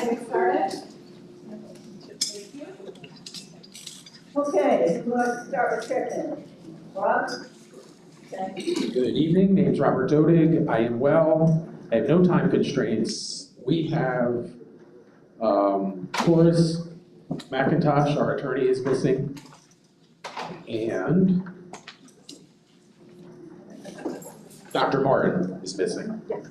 get started? Okay, let's start with chicken. Rob? Good evening, name's Robert Dodig. I am well. I have no time constraints. We have Horace McIntosh, our attorney, is missing. And Dr. Martin is missing. Yes.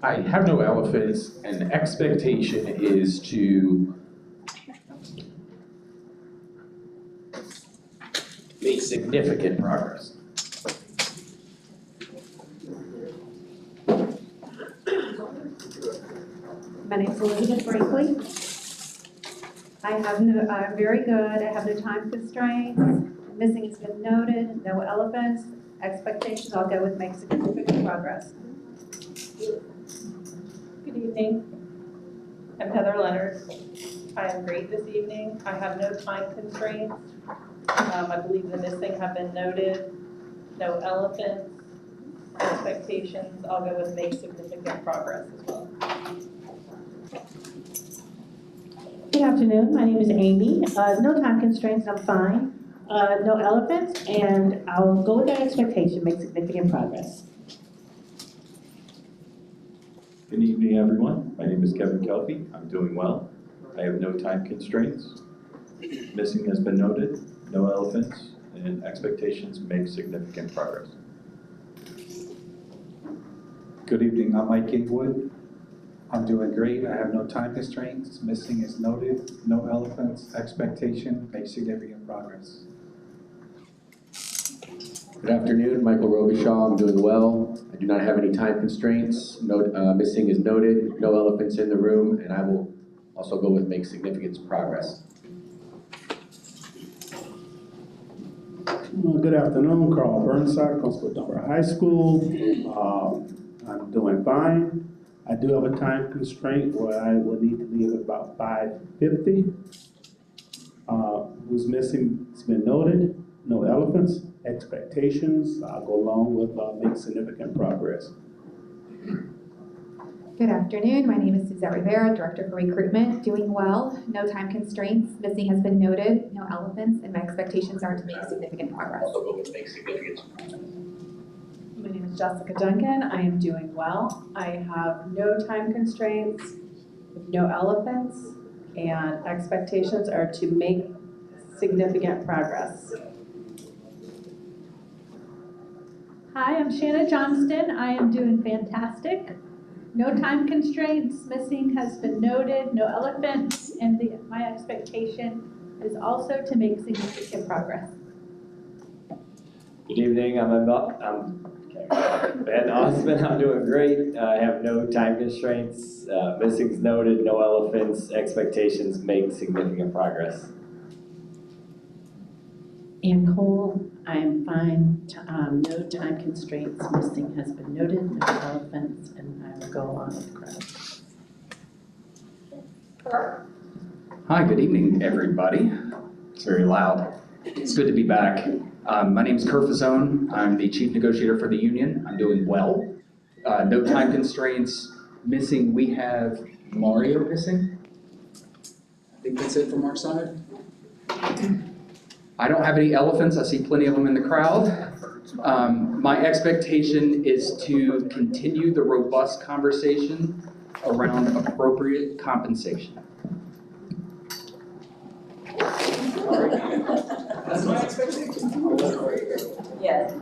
I have no elephants, and the expectation is to make significant progress. My name is Elizabeth Brinkley. I'm very good. I have no time constraints. Missing has been noted. No elephants. Expectations, I'll go with make significant progress. Good evening. I'm Heather Leonard. I am great this evening. I have no time constraints. I believe the missing have been noted. No elephants. Expectations, I'll go with make significant progress as well. Good afternoon, my name is Amy. No time constraints, I'm fine. No elephants, and I'll go with that expectation, make significant progress. Good evening, everyone. My name is Kevin Kelpie. I'm doing well. I have no time constraints. Missing has been noted, no elephants, and expectations make significant progress. Good evening, I'm Mike Gatewood. I'm doing great. I have no time constraints. Missing is noted, no elephants, expectation, make significant progress. Good afternoon, Michael Robichaud. I'm doing well. I do not have any time constraints. Missing is noted, no elephants in the room, and I will also go with make significant progress. Good afternoon, Carl Burnside, Principal of Dunbar High School. I'm doing fine. I do have a time constraint where I will need to leave at about 5:50. Who's missing has been noted, no elephants. Expectations, I'll go along with make significant progress. Good afternoon. My name is Suzette Rivera, Director for Recruitment. Doing well. No time constraints. Missing has been noted. No elephants, and my expectations are to make significant progress. Also go with make significant progress. My name is Jessica Duncan. I am doing well. I have no time constraints, no elephants, and expectations are to make significant progress. Hi, I'm Shanna Johnston. I am doing fantastic. No time constraints. Missing has been noted. No elephants, and my expectation is also to make significant progress. Good evening. I'm Ben Osman. I'm doing great. I have no time constraints. Missing's noted. No elephants. Expectations make significant progress. Ann Cole, I am fine. No time constraints. Missing has been noted, no elephants, and I will go along with the crowd. Hi, good evening, everybody. It's very loud. It's good to be back. My name is Kurt Fazone. I'm the Chief Negotiator for the union. I'm doing well. No time constraints. Missing, we have Mario missing. I think that's it from our side. I don't have any elephants. I see plenty of them in the crowd. My expectation is to continue the robust conversation around appropriate compensation. That's my expectation. Yes.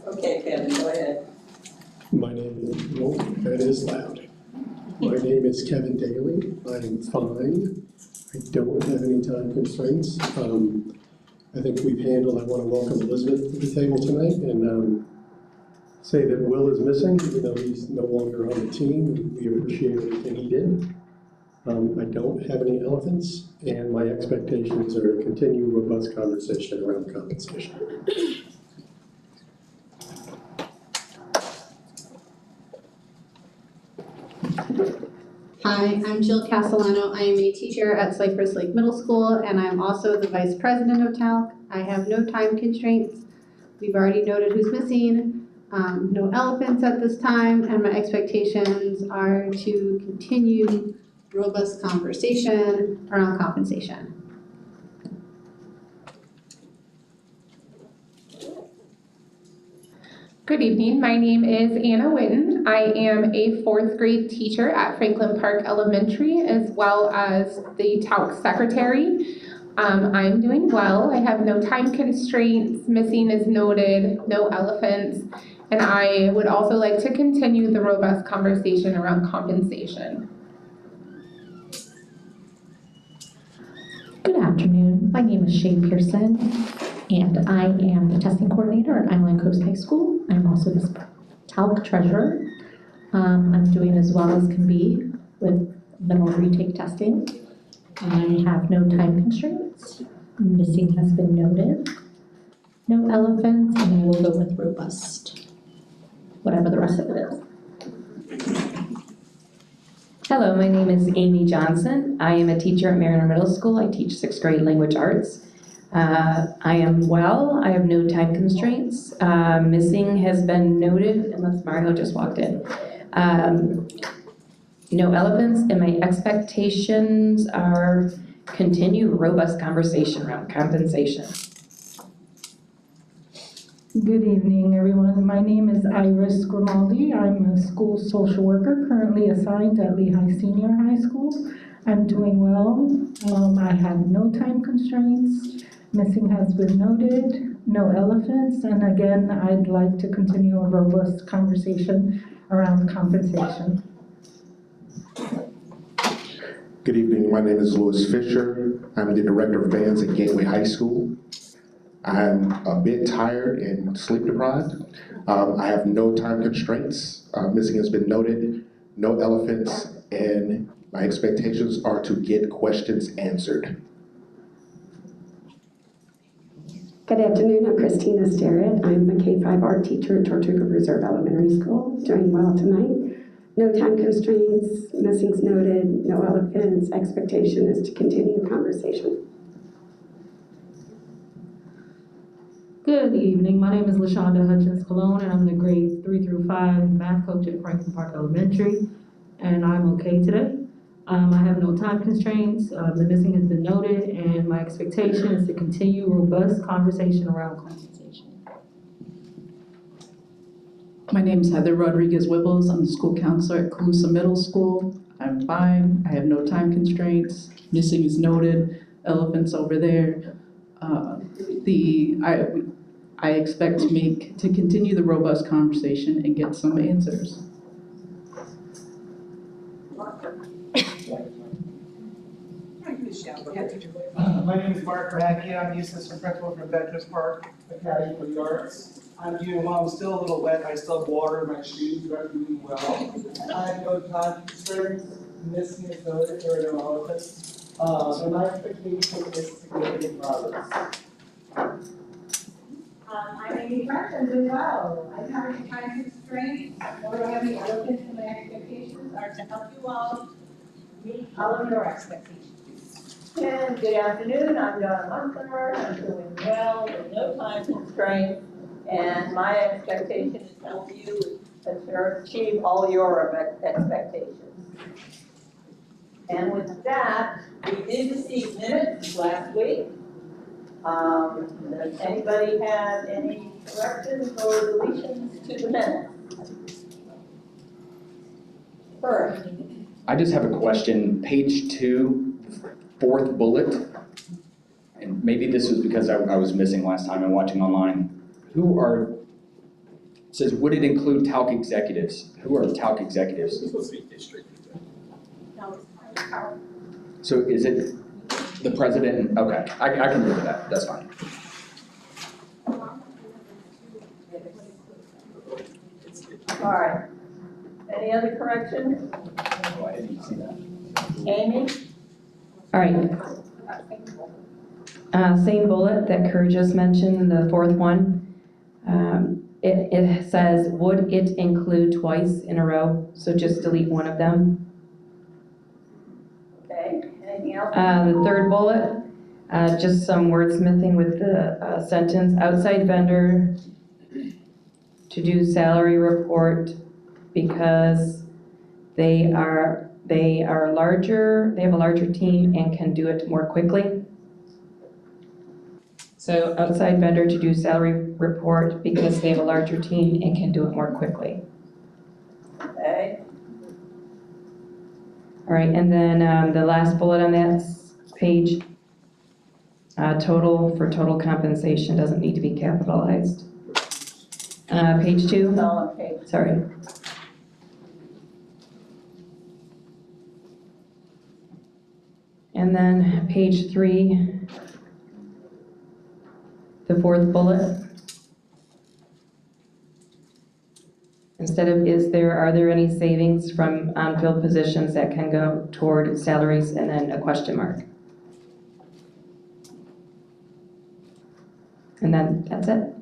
Okay, Kevin, go ahead. My name is, that is loud. My name is Kevin Daly. I'm fine. I don't have any time constraints. I think we've handled, I want to welcome Elizabeth to the table tonight and say that Will is missing, even though he's no longer on the team. We appreciate everything he did. I don't have any elephants, and my expectations are to continue robust conversation around compensation. Hi, I'm Jill Castellano. I am a teacher at Cypress Lake Middle School, and I'm also the vice president of TALC. I have no time constraints. We've already noted who's missing. No elephants at this time, and my expectations are to continue robust conversation around compensation. Good evening, my name is Anna Witten. I am a 4th grade teacher at Franklin Park Elementary as well as the TALC secretary. I'm doing well. I have no time constraints, missing is noted, no elephants, and I would also like to continue the robust conversation around compensation. Good afternoon, my name is Shay Pearson, and I am the testing coordinator at Island Coast High School. I'm also the TALC treasurer. I'm doing as well as can be with minimal retake testing. I have no time constraints. Missing has been noted. No elephants, and I will go with robust, whatever the rest of it is. Hello, my name is Amy Johnson. I am a teacher at Mariner Middle School. I teach 6th grade language arts. I am well. I have no time constraints. Missing has been noted, unless Mario just walked in. No elephants, and my expectations are continue robust conversation around compensation. Good evening, everyone. My name is Iris Grimaldi. I'm a school social worker currently assigned at Lehigh Senior High School. I'm doing well. I have no time constraints. Missing has been noted. No elephants. And again, I'd like to continue a robust conversation around compensation. Good evening, my name is Louis Fisher. I'm the director of bands at Gateway High School. I'm a bit tired and sleep deprived. I have no time constraints. Missing has been noted, no elephants, and my expectations are to get questions answered. Good afternoon, I'm Christina Starrett. I'm a K-5 art teacher at Tortuga Reserve Elementary School, doing well tonight. No time constraints, missing's noted, no elephants. Expectation is to continue the conversation. Good evening, my name is LaShonda Hutchins Colon, and I'm the grades 3 through 5 math coach at Franklin Park Elementary, and I'm okay today. I have no time constraints, the missing has been noted, and my expectation is to continue robust conversation around compensation. My name is Heather Rodriguez-Wibbles. I'm the school counselor at Calusa Middle School. I'm fine, I have no time constraints, missing is noted, elephants over there. I expect to continue the robust conversation and get some answers. My name is Mark Radke. I'm the assistant principal from Veterans Park Academy for the Arts. I'm doing well. I'm still a little wet. I still have water in my shoes, but I'm doing well. I have no time constraints. Missing is noted. There are no elephants. So my expectation is significant progress. I'm Amy French, I'm doing well. I don't have any time constraints, nor do I have any elephants, and my expectations are to help you all meet all of your expectations. And good afternoon, I'm Donna Munster. I'm doing well with no time constraints, and my expectation is to help you achieve all your expectations. And with that, we did receive minutes last week. Does anybody have any corrections or deletions to the minutes? First. I just have a question. Page 2, 4th bullet, and maybe this was because I was missing last time and watching online. It says, would it include TALC executives? Who are TALC executives? So is it the president? Okay, I can live with that. That's fine. All right. Any other corrections? Oh, I didn't see that. Amy? All right. Same bullet that Kerr just mentioned, the 4th one. It says, would it include twice in a row? So just delete one of them. Anything else? The third bullet, just some wordsmithing with the sentence, outside vendor to do salary report because they are larger, they have a larger team and can do it more quickly. So outside vendor to do salary report because they have a larger team and can do it more quickly. Okay. All right, and then the last bullet on that page, total compensation doesn't need to be capitalized. Page 2. Sorry. And then page 3, the fourth bullet. Instead of are there any savings from unfilled positions that can go toward salaries, and then a question mark. And then that's it.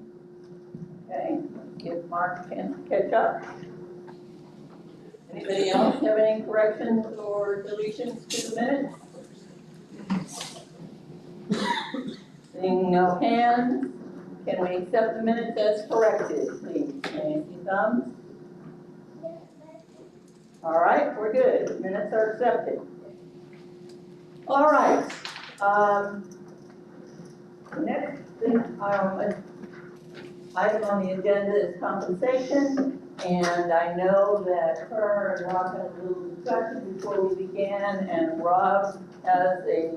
Okay, give Mark a chance to catch up. Anybody else have any corrections or deletions to the minutes? Seeing no hands, can we accept the minutes as corrected, please? Any thumbs? All right, we're good. Minutes are accepted. All right. Next item on the agenda is compensation, and I know that her and Rob had a little discussion before we began, and Rob has a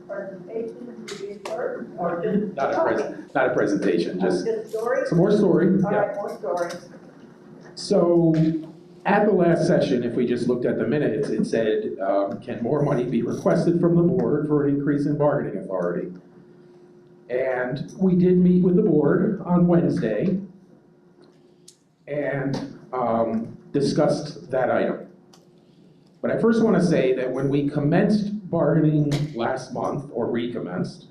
presentation to give her, or just Not a presentation, just story? some more story. All right, more story. So at the last session, if we just looked at the minutes, it said, can more money be requested from the board for an increase in bargaining authority? And we did meet with the board on Wednesday and discussed that item. But I first want to say that when we commenced bargaining last month, or recommenced,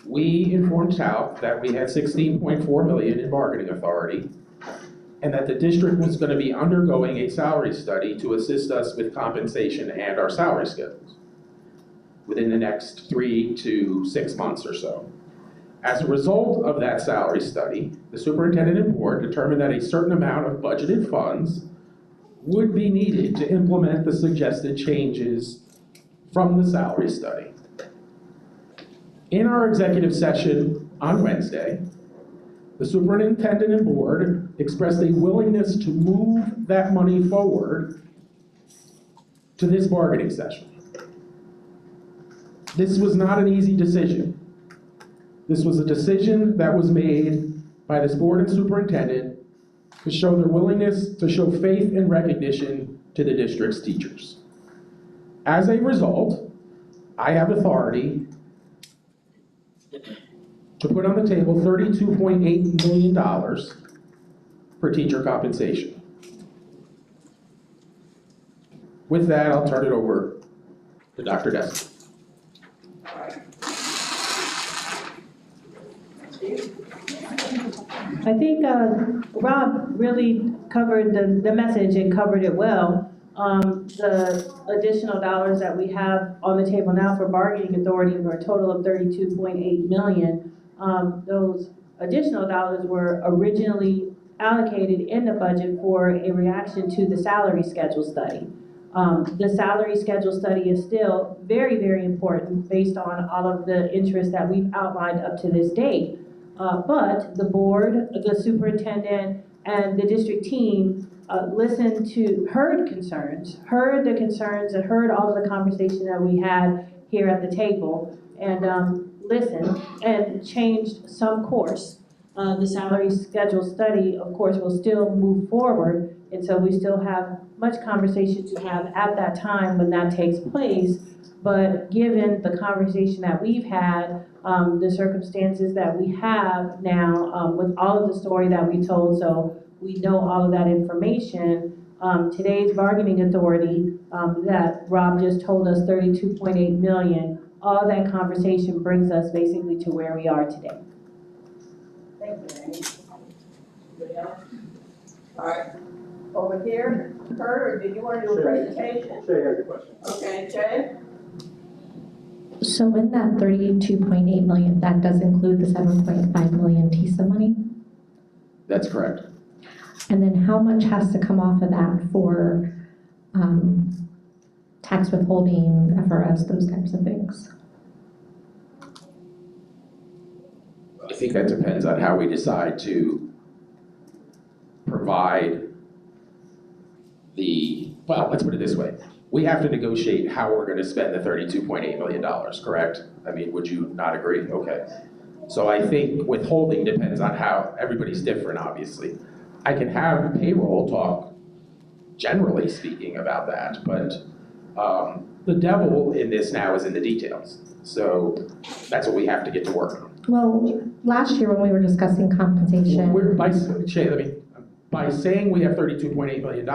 we informed TALC that we had $16.4 million in bargaining authority, and that the district was going to be undergoing a salary study to assist us with compensation and our salary schedules within the next 3 to 6 months or so. As a result of that salary study, the superintendent and board determined that a certain amount of budgeted funds would be needed to implement the suggested changes from the salary study. In our executive session on Wednesday, the superintendent and board expressed a willingness to move that money forward to this bargaining session. This was not an easy decision. This was a decision that was made by this board and superintendent to show their willingness to show faith and recognition to the district's teachers. As a result, I have authority to put on the table $32.8 million for teacher compensation. With that, I'll turn it over to Dr. Dessler. I think Rob really covered the message and covered it well. The additional dollars that we have on the table now for bargaining authority were a total of $32.8 million. Those additional dollars were originally allocated in the budget for a reaction to the salary schedule study. The salary schedule study is still very, very important based on all of the interest that we've outlined up to this date. But the board, the superintendent, and the district team heard the concerns, and heard all of the conversation that we had here at the table, and listened and changed some course. The salary schedule study, of course, will still move forward, and so we still have much conversation to have at that time when that takes place. But given the conversation that we've had, the circumstances that we have now, with all of the story that we told, so we know all of that information, today's bargaining authority that Rob just told us, $32.8 million, all that conversation brings us basically to where we are today. Thank you, Amy. Anybody else? All right, over here, Kurt, or did you want to do a presentation? Shay has a question. Okay, Jay? So in that 32.8 million, that does include the 7.5 million TISA money? That's correct. And then how much has to come off of that for tax withholding, FRS, those types of things? I think that depends on how we decide to provide well, let's put it this way. We have to negotiate how we're gonna spend the $32.8 million, correct? I mean, would you not agree? Okay. So I think withholding depends on how, everybody's different, obviously. I can have payroll talk, generally speaking, about that, but the devil in this now is in the details. So that's what we have to get to work on. Well, last year when we were discussing compensation. By saying we have $32.8 million,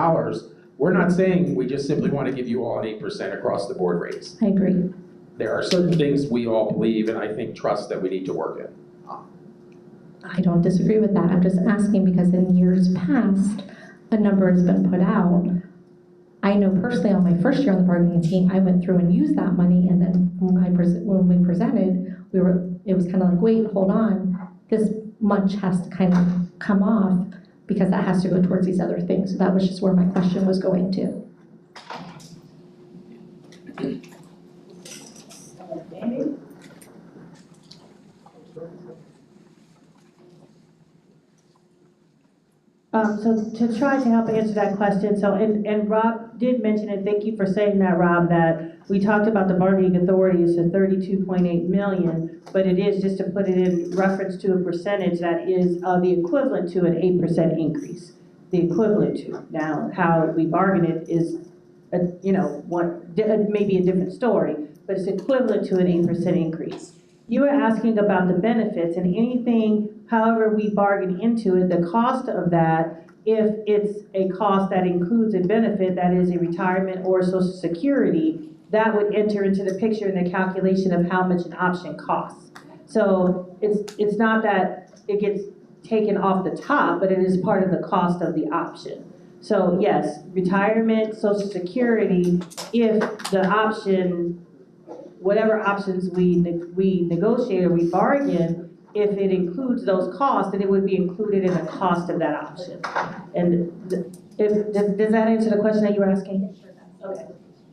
we're not saying we just simply want to give you all an 8% across the board raise. I agree. There are certain things we all believe and I think trust that we need to work in. I don't disagree with that. I'm just asking because in years past, a number has been put out. I know personally on my first year on the bargaining team, I went through and used that money, and then when we presented, it was kind of like, wait, hold on, this much has to kind of come off because that has to go towards these other things. So that was just where my question was going to. So to try to help answer that question, and Rob did mention it, thank you for saying that, Rob, that we talked about the bargaining authority is to 32.8 million, but it is, just to put it in reference to a percentage that is the equivalent to an 8% increase. The equivalent to. Now, how we bargain it is, maybe a different story, but it's equivalent to an 8% increase. You were asking about the benefits, and anything, however we bargain into it, the cost of that, if it's a cost that includes a benefit that is a retirement or Social Security, that would enter into the picture in the calculation of how much an option costs. So it's not that it gets taken off the top, but it is part of the cost of the option. So yes, retirement, Social Security, if the option, whatever options we negotiate or we bargain, if it includes those costs, then it would be included in the cost of that option. And does that answer the question that you were asking? Okay,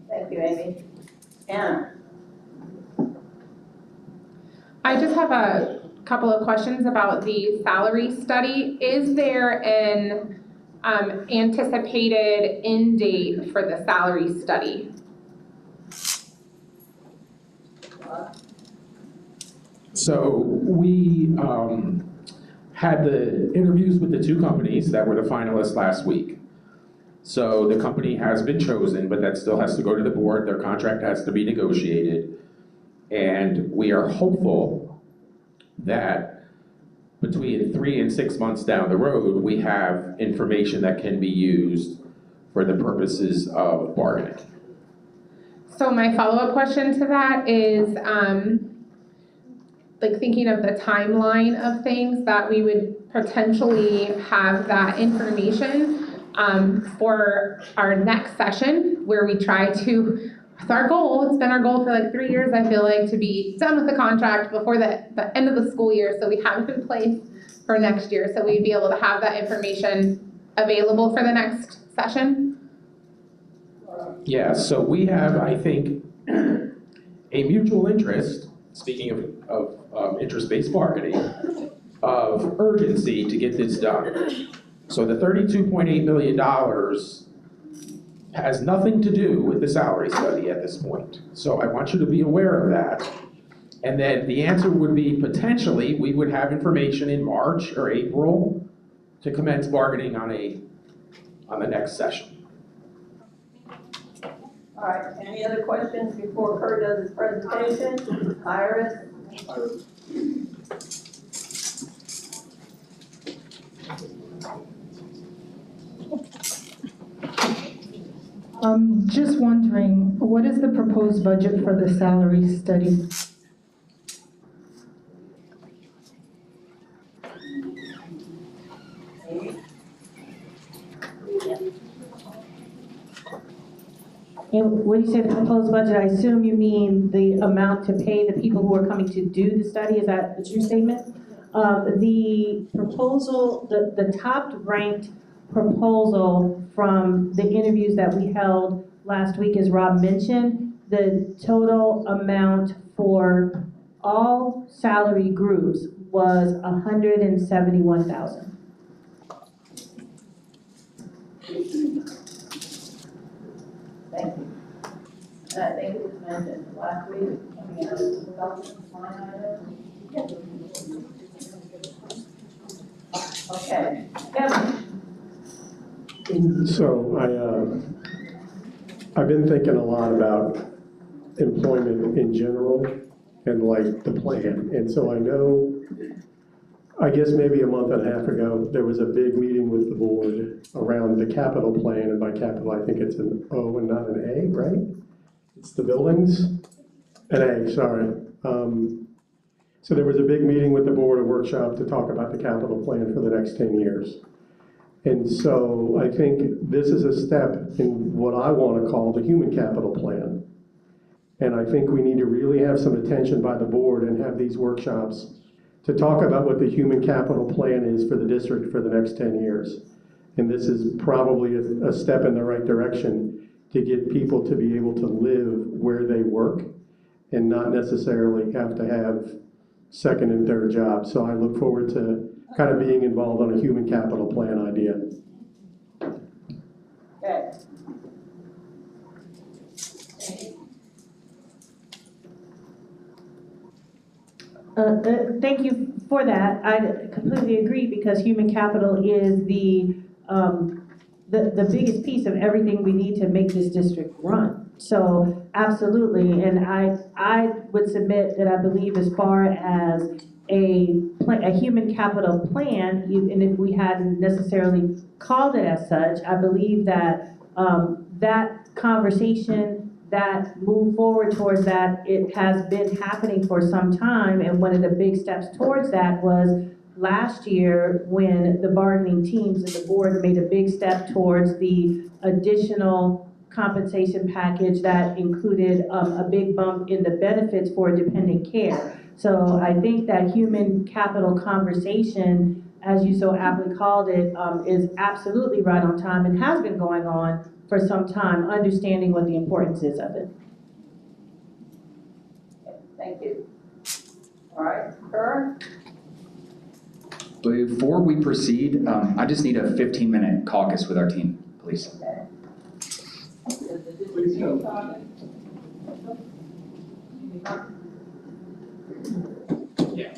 thank you, Amy. Anna? I just have a couple of questions about the salary study. Is there an anticipated end date for the salary study? So we had the interviews with the two companies that were the finalists last week. So the company has been chosen, but that still has to go to the board. Their contract has to be negotiated. And we are hopeful that between 3 and 6 months down the road, we have information that can be used for the purposes of bargaining. So my follow-up question to that is, like thinking of the timeline of things that we would potentially have that information for our next session, where we try to, it's our goal, it's been our goal for like 3 years, I feel like, to be done with the contract before the end of the school year, so we have it in place for next year, so we'd be able to have that information available for the next session. Yeah, so we have, I think, a mutual interest, speaking of interest-based bargaining, of urgency to get this done. So the $32.8 million has nothing to do with the salary study at this point. So I want you to be aware of that. And then the answer would be potentially we would have information in March or April to commence bargaining on the next session. All right, any other questions before Kurt does his presentation? Iris? I'm just wondering, what is the proposed budget for the salary study? And when you say the proposed budget, I assume you mean the amount to pay the people who are coming to do the study, is that the true statement? The proposal, the top ranked proposal from the interviews that we held last week, as Rob mentioned, the total amount for all salary groups was $171,000. Thank you. I think it was mentioned last week, coming out of the development line item. Okay, Kevin. So I've been thinking a lot about employment in general and like the plan. And so I know, I guess maybe a month and a half ago, there was a big meeting with the board around the capital plan. And by capital, I think it's an O and not an A, right? It's the buildings? An A, sorry. So there was a big meeting with the board, a workshop to talk about the capital plan for the next 10 years. And so I think this is a step in what I want to call the human capital plan. And I think we need to really have some attention by the board and have these workshops to talk about what the human capital plan is for the district for the next 10 years. And this is probably a step in the right direction to get people to be able to live where they work and not necessarily have to have second and third jobs. So I look forward to kind of being involved on a human capital plan idea. Okay. Thank you for that. I completely agree because human capital is the biggest piece of everything we need to make this district run. So absolutely, and I would submit that I believe as far as a human capital plan, and if we hadn't necessarily called it as such, I believe that that conversation, that move forward towards that, it has been happening for some time, and one of the big steps towards that was last year when the bargaining teams and the board made a big step towards the additional compensation package that included a big bump in the benefits for dependent care. So I think that human capital conversation, as you so aptly called it, is absolutely right on time and has been going on for some time, understanding what the importance is of it. Thank you. All right, Kerr? Before we proceed, I just need a 15-minute caucus with our team, please. Okay. Please go. Yeah.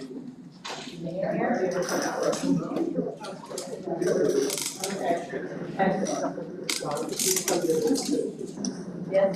Yes.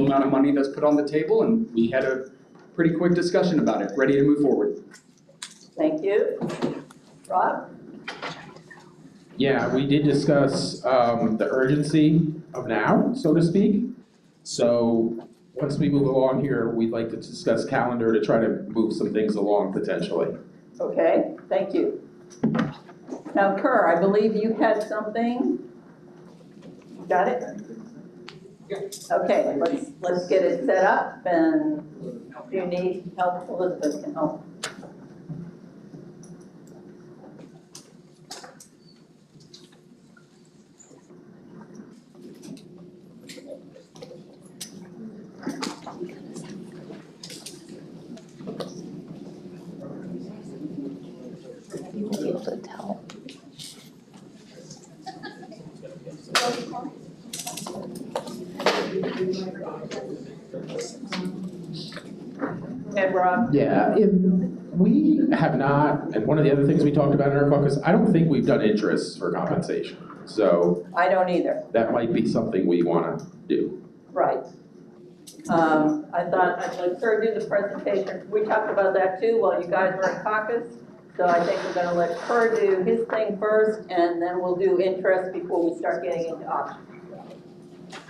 substantial amount of money that's put on the table, and we had a pretty quick discussion about it, ready to move forward. Thank you. Rob? Yeah, we did discuss the urgency of now, so to speak. So once we move along here, we'd like to discuss calendar to try to move some things along potentially. Okay, thank you. Now, Kerr, I believe you had something. Got it? Okay, let's get it set up, and if you need help, Elizabeth can help. You will be able to tell. Okay, Rob? Yeah, we have not, and one of the other things we talked about in our caucus, I don't think we've done interests for compensation. So I don't either. that might be something we want to do. Right. I thought I'd let Kerr do the presentation. We talked about that too while you guys were in caucus. So I think we're going to let Kerr do his thing first, and then we'll do interest before we start getting into options.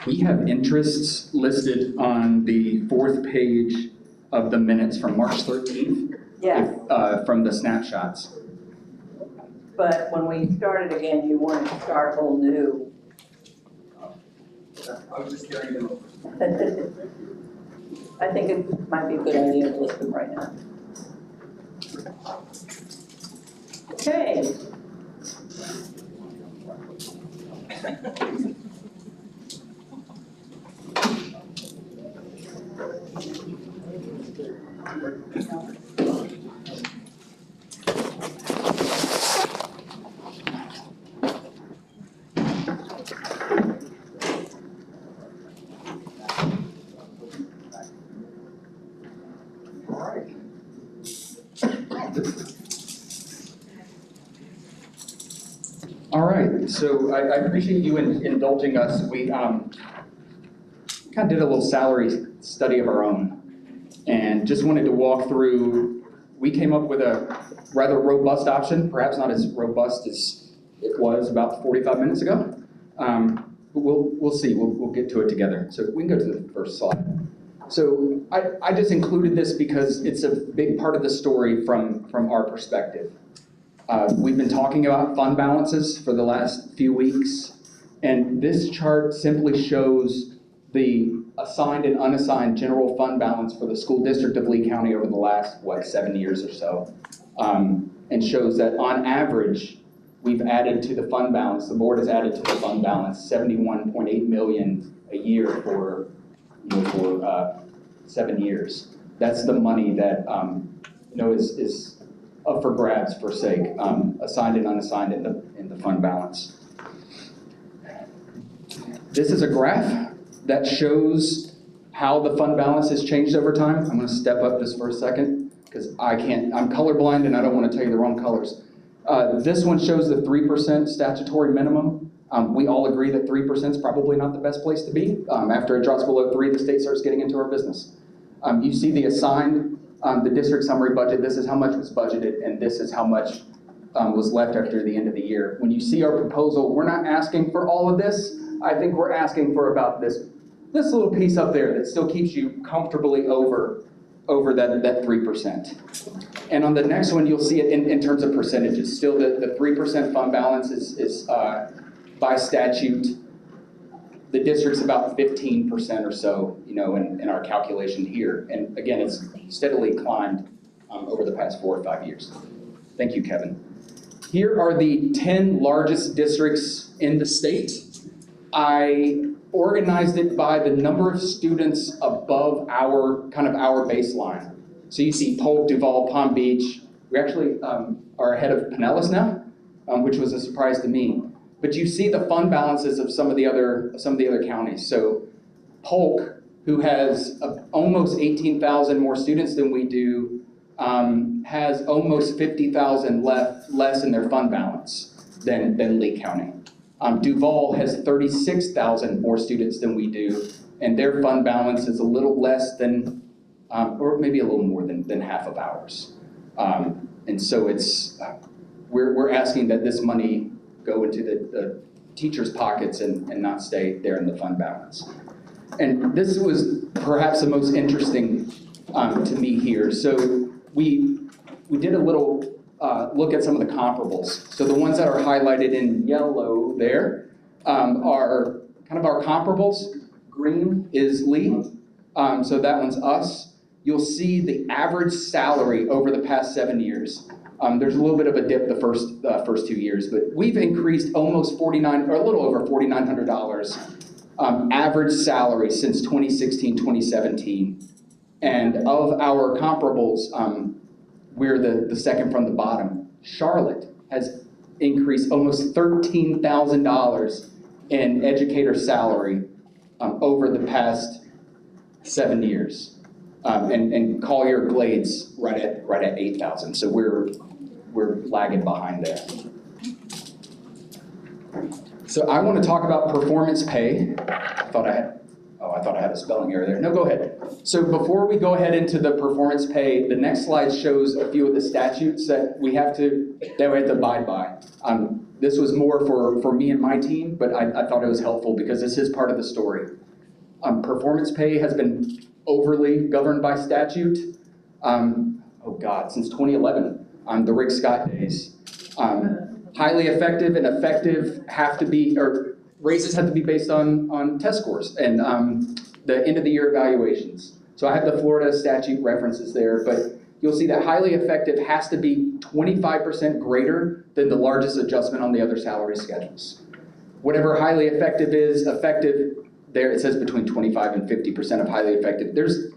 We have interests listed on the 4th page of the minutes from March 13th. Yes. From the snapshots. But when we started again, you wanted to start whole new. I was just carrying them over. I think it might be a good idea to list them right now. Okay. All right, so I appreciate you indulging us. We kind of did a little salary study of our own and just wanted to walk through. We came up with a rather robust option, perhaps not as robust as it was about 45 minutes ago. But we'll see, we'll get to it together. So we can go to the first slide. So I just included this because it's a big part of the story from our perspective. We've been talking about fund balances for the last few weeks, and this chart simply shows the assigned and unassigned general fund balance for the school district of Lee County over the last, 7 years or so, and shows that on average, we've added to the fund balance, the board has added to the fund balance $71.8 million a year for 7 years. That's the money that is up for grabs for sake, assigned and unassigned in the fund balance. This is a graph that shows how the fund balance has changed over time. I'm going to step up just for a second because I'm colorblind and I don't want to tell you the wrong colors. This one shows the 3% statutory minimum. We all agree that 3% is probably not the best place to be. After it drops below 3, the state starts getting into our business. You see the assigned, the district summary budget, this is how much was budgeted, and this is how much was left after the end of the year. When you see our proposal, we're not asking for all of this. I think we're asking for about this little piece up there that still keeps you comfortably over that 3%. And on the next one, you'll see it in terms of percentages. Still, the 3% fund balance is by statute. The district's about 15% or so, in our calculation here. And again, it's steadily climbed over the past 4 or 5 years. Thank you, Kevin. Here are the 10 largest districts in the state. I organized it by the number of students above our baseline. So you see Polk, Duval, Palm Beach. We actually are ahead of Pinellas now, which was a surprise to me. But you see the fund balances of some of the other counties. So Polk, who has almost 18,000 more students than we do, has almost 50,000 less in their fund balance than Lee County. Duval has 36,000 more students than we do, and their fund balance is a little less than, or maybe a little more than half of ours. And so it's, we're asking that this money go into the teachers' pockets and not stay there in the fund balance. And this was perhaps the most interesting to me here. So we did a little look at some of the comparables. So the ones that are highlighted in yellow there are kind of our comparables. Green is Lee, so that one's us. You'll see the average salary over the past 7 years. There's a little bit of a dip the first 2 years, but we've increased almost or a little over $4,900 average salary since 2016, 2017. And of our comparables, we're the second from the bottom. Charlotte has increased almost $13,000 in educator salary over the past 7 years. And Collier Glades right at 8,000. So we're lagging behind there. So I want to talk about performance pay. I thought I had a spelling error there. No, go ahead. So before we go ahead into the performance pay, the next slide shows a few of the statutes that we have to abide by. This was more for me and my team, but I thought it was helpful because this is part of the story. Performance pay has been overly governed by statute. Since 2011, the Rick Scott days. Highly effective and effective have to be, or raises have to be based on test scores and the end of the year evaluations. So I have the Florida statute references there, but you'll see that highly effective has to be 25% greater than the largest adjustment on the other salary schedules. Whatever highly effective is, effective, there it says between 25 and 50% of highly effective. There's,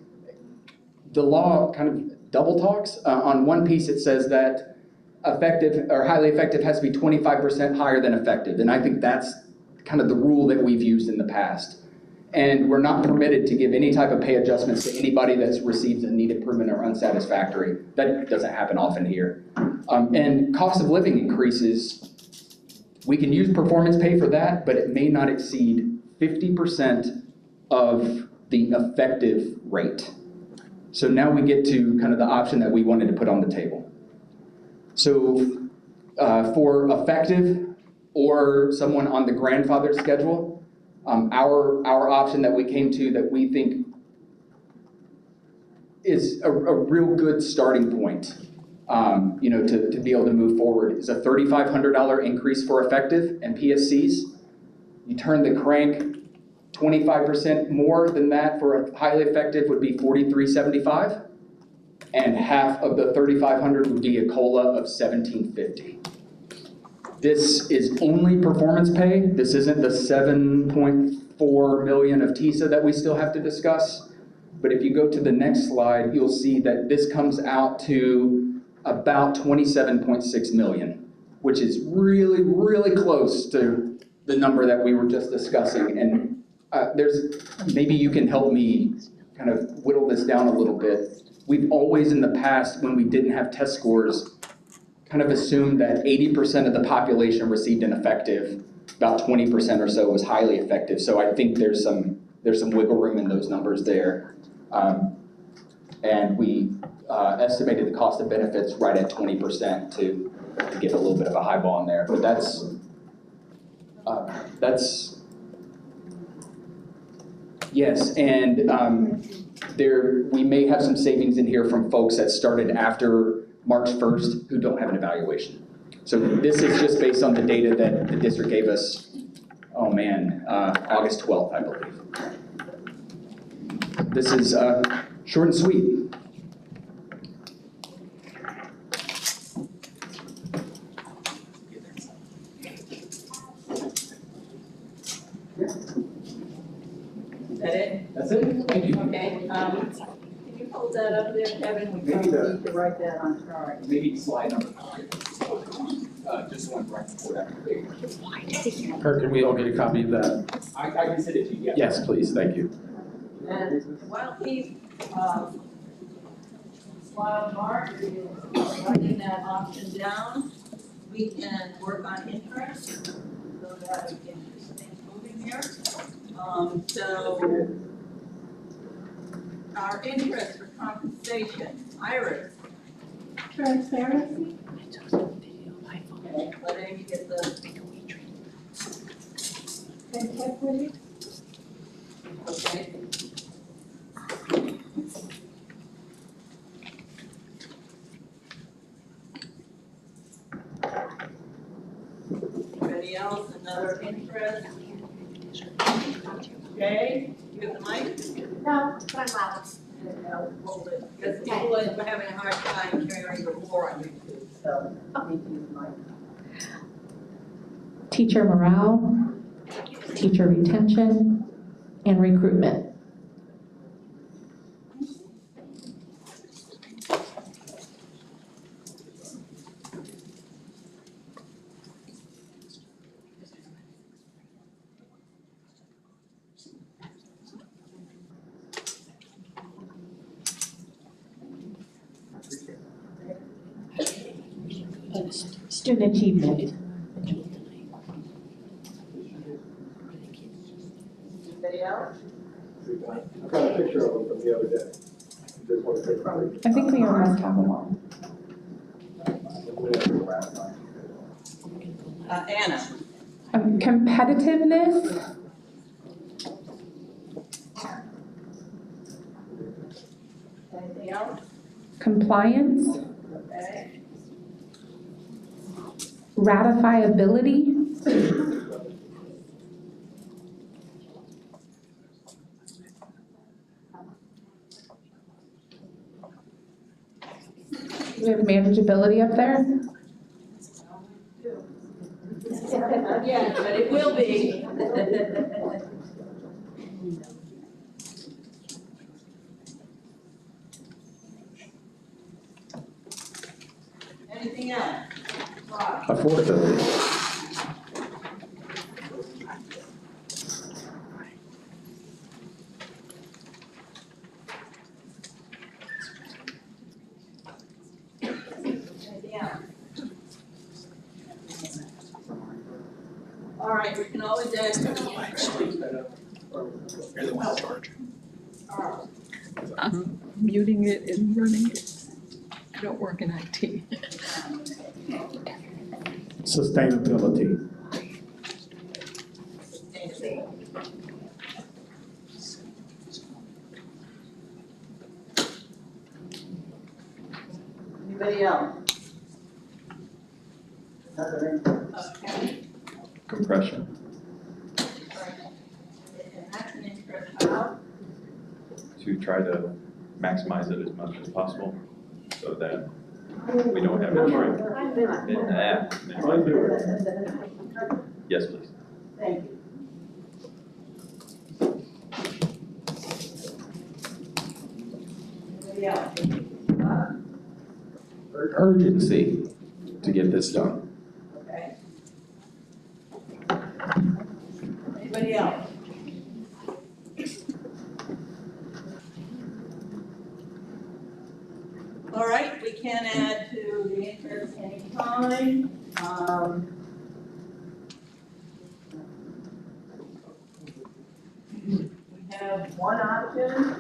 the law kind of double talks. On one piece it says that effective or highly effective has to be 25% higher than effective. And I think that's kind of the rule that we've used in the past. And we're not permitted to give any type of pay adjustments to anybody that's received a need improvement or unsatisfactory. That doesn't happen often here. And cost of living increases, we can use performance pay for that, but it may not exceed 50% of the effective rate. So now we get to kind of the option that we wanted to put on the table. So for effective or someone on the grandfathered schedule, our option that we came to that we think is a real good starting point, to be able to move forward is a $3,500 increase for effective and PSCs. You turn the crank 25% more than that for a highly effective would be $4,375, and half of the $3,500 would be a COLA of $1,750. This is only performance pay. This isn't the $7.4 million of TISA that we still have to discuss. But if you go to the next slide, you'll see that this comes out to about $27.6 million, which is really, really close to the number that we were just discussing. And maybe you can help me kind of whittle this down a little bit. We've always in the past, when we didn't have test scores, kind of assumed that 80% of the population received an effective, about 20% or so was highly effective. So I think there's some wiggle room in those numbers there. And we estimated the cost of benefits right at 20% to get a little bit of a highball in there. But that's yes, and we may have some savings in here from folks that started after March 1st who don't have an evaluation. So this is just based on the data that the district gave us, August 12th, I believe. This is short and sweet. Is that it? That's it. Thank you. Okay. Can you hold that up there, Kevin? We probably need to write that on chart. Maybe slide number 5. Just one right before that. Kurt, can we all get a copy of that? I can send it to you. Yeah. Yes, please. Thank you. And while Mark is writing that option down, we can work on interest. So that we can get things moving here. So our interest for compensation. Iris. Transparency. Okay, let Amy get the. Integrity. Okay. Anybody else, another interest? Jay, you have the mic? No, but I'm loud. No, hold it, because people are having a hard time carrying the floor on YouTube, so you need to use the mic. Teacher morale, teacher retention, and recruitment. Student achievement. Anybody else? I got a picture of them from the other day. Just want to take I think we almost have them all. Anna. Competitiveness, Anything else? compliance, Okay. ratifiability, we have manageability up there. Not yet, but it will be. Anything else? Rob? Affordability. Anything else? All right, we can always add. I'm muting it and running it. I don't work in IT. Sustainability. Anybody else? Okay. Compression. And that's an interest how? To try to maximize it as much as possible so that we don't have a shrink. Yes, please. Thank you. Anybody else? Urgency to get this done. Okay. Anybody else? All right, we can add to the interest anytime. We have one option.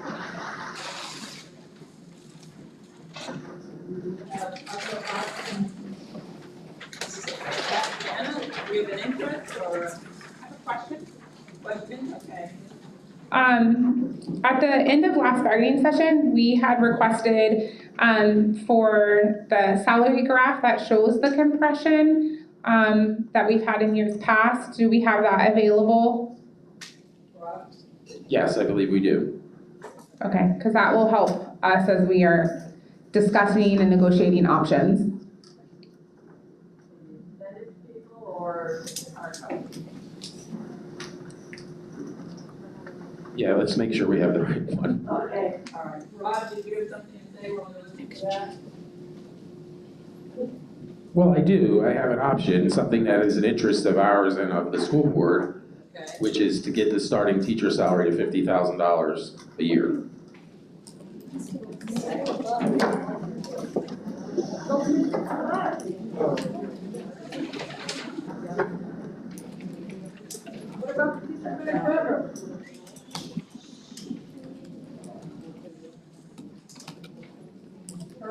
We have other options. Anna, do you have an interest or a question? Question, okay. At the end of last bargaining session, we had requested for the salary graph that shows the compression that we've had in years past. Do we have that available? Yes, I believe we do. Okay, because that will help us as we are discussing and negotiating options. Or Yeah, let's make sure we have the right one. okay, all right. Rob, did you have something to say while we listen to that? Well, I do. I have an option, something that is an interest of ours and of the school board, which is to get the starting teacher salary to $50,000 a year.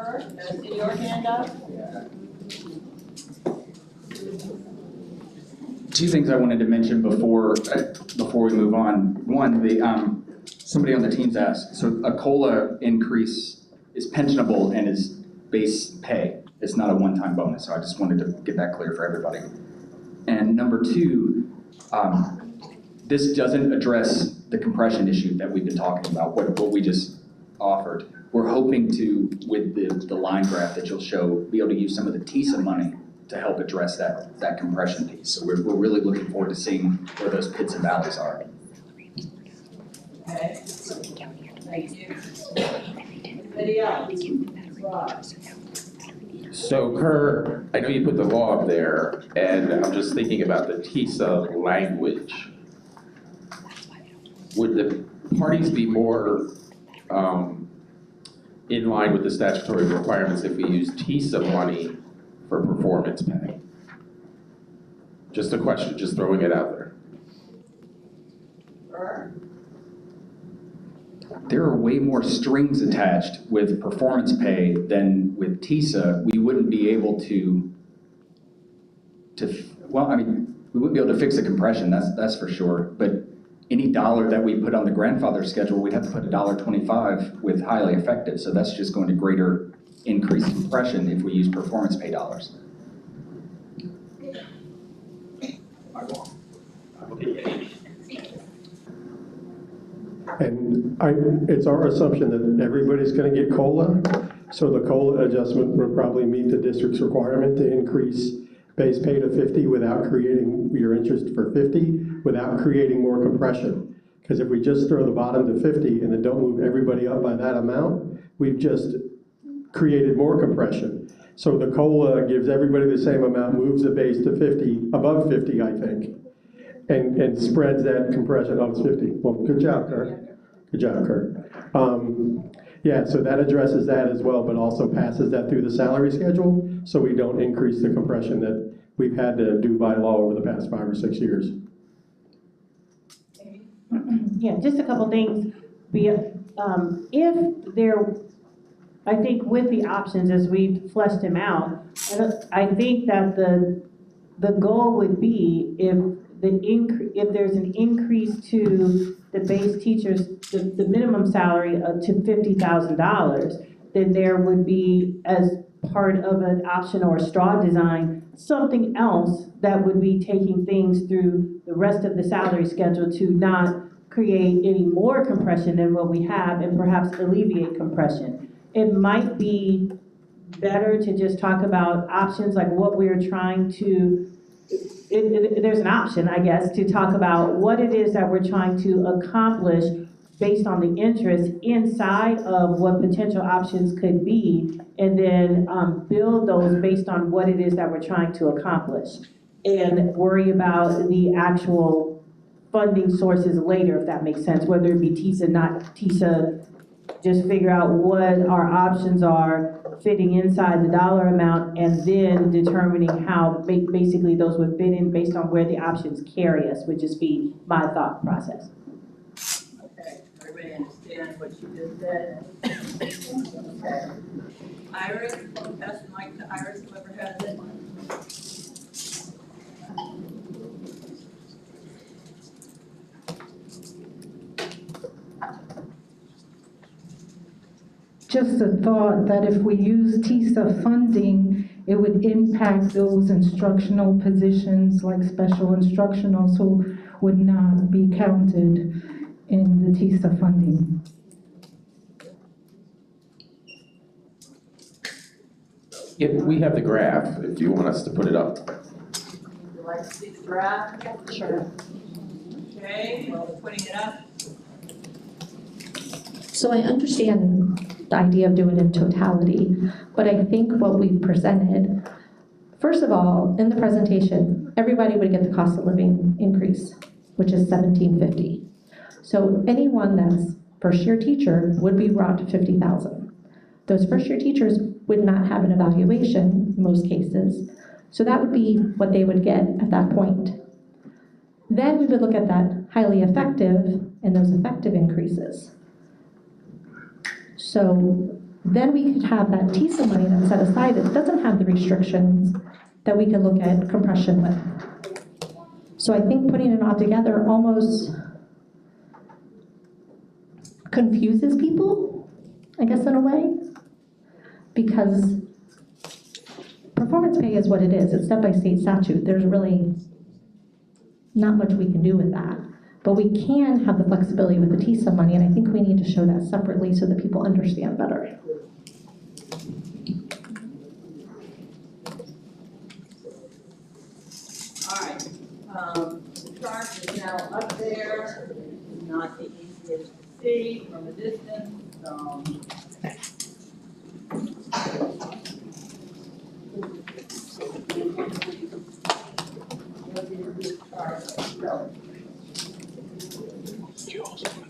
Kurt, I see your hand up. Two things I wanted to mention before we move on. One, somebody on the team's asked, so a COLA increase is pensionable and is base pay. It's not a one-time bonus, so I just wanted to get that clear for everybody. And number two, this doesn't address the compression issue that we've been talking about, what we just offered. We're hoping to, with the line graph that you'll show, be able to use some of the TISA money to help address that compression piece. So we're really looking forward to seeing where those pits and valleys are. Okay. Thank you. Anybody else? Rob. So Kerr, I know you put the law up there, and I'm just thinking about the TISA language. Would the parties be more in line with the statutory requirements if we use TISA money for performance pay? Just a question, just throwing it out there. There are way more strings attached with performance pay than with TISA. We wouldn't be able to well, I mean, we wouldn't be able to fix the compression, that's for sure. But any dollar that we put on the grandfather schedule, we'd have to put $1.25 with highly effective. So that's just going to greater increase compression if we use performance pay dollars. And it's our assumption that everybody's gonna get COLA, so the COLA adjustment would probably meet the district's requirement to increase base pay to 50 without creating your interest for 50, without creating more compression. Because if we just throw the bottom to 50 and then don't move everybody up by that amount, we've just created more compression. So the COLA gives everybody the same amount, moves the base to 50, above 50, I think, and spreads that compression. Oh, it's 50. Well, good job, Kurt. Good job, Kurt. Yeah, so that addresses that as well, but also passes that through the salary schedule, so we don't increase the compression that we've had to do by law over the past 5 or 6 years. Yeah, just a couple things. If there, I think with the options as we've fleshed them out, I think that the goal would be if there's an increase to the base teachers, the minimum salary to $50,000, then there would be, as part of an option or a straw design, something else that would be taking things through the rest of the salary schedule to not create any more compression than what we have and perhaps alleviate compression. It might be better to just talk about options like what we're trying to, there's an option, I guess, to talk about what it is that we're trying to accomplish based on the interest inside of what potential options could be, and then build those based on what it is that we're trying to accomplish, and worry about the actual funding sources later, if that makes sense, whether it be TISA, not TISA, just figure out what our options are fitting inside the dollar amount, and then determining how basically those would fit in based on where the options carry us, would just be my thought process. Okay, everybody understand what you just said? Okay. Iris, pass the mic to Iris, whoever has it. Just a thought that if we use TISA funding, it would impact those instructional positions like special instructionals who would not be counted in the TISA funding. Yeah, we have the graph, if you want us to put it up. Would you like to see the graph? Sure. Okay, well, we're putting it up. So I understand the idea of doing it in totality, but I think what we've presented, first of all, in the presentation, everybody would get the cost of living increase, which is $1,750. So anyone that's first-year teacher would be brought to $50,000. Those first-year teachers would not have an evaluation in most cases, so that would be what they would get at that point. Then we would look at that highly effective and those effective increases. So then we could have that TISA money that's set aside that doesn't have the restrictions that we could look at compression with. So I think putting it all together almost confuses people, I guess, in a way, because performance pay is what it is. It's set by state statute. There's really not much we can do with that. But we can have the flexibility with the TISA money, and I think we need to show that separately so that people understand better. All right, the chart is now up there. It's not the easiest to see from a distance.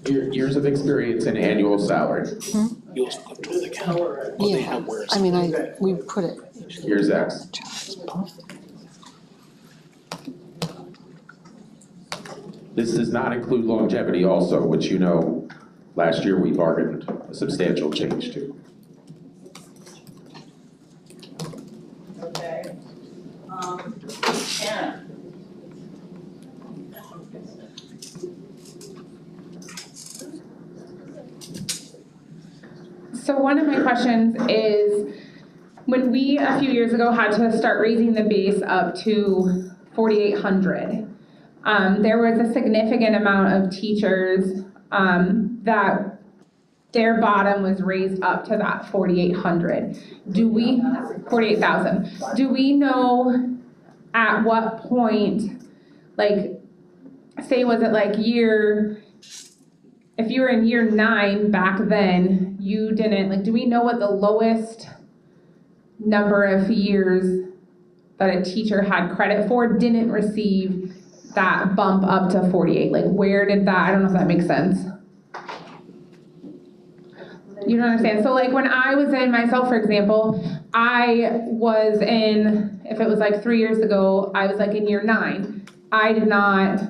Years of experience and annual salary. You also put it to the camera. Yeah, I mean, we put it. Here's X. This does not include longevity also, which you know, last year we bargained a substantial change to. Okay. Anna. So one of my questions is, when we a few years ago had to start raising the base up to 4,800, there was a significant amount of teachers that their bottom was raised up to that 4,800. 48,000. Do we know at what point, like, say, was it like if you were in year 9 back then, you didn't, like, do we know what the lowest number of years that a teacher had credit for didn't receive that bump up to 48? Like, where did that, I don't know if that makes sense. You don't understand? So like when I was in, myself for example, I was in, if it was like 3 years ago, I was like in year 9. I did not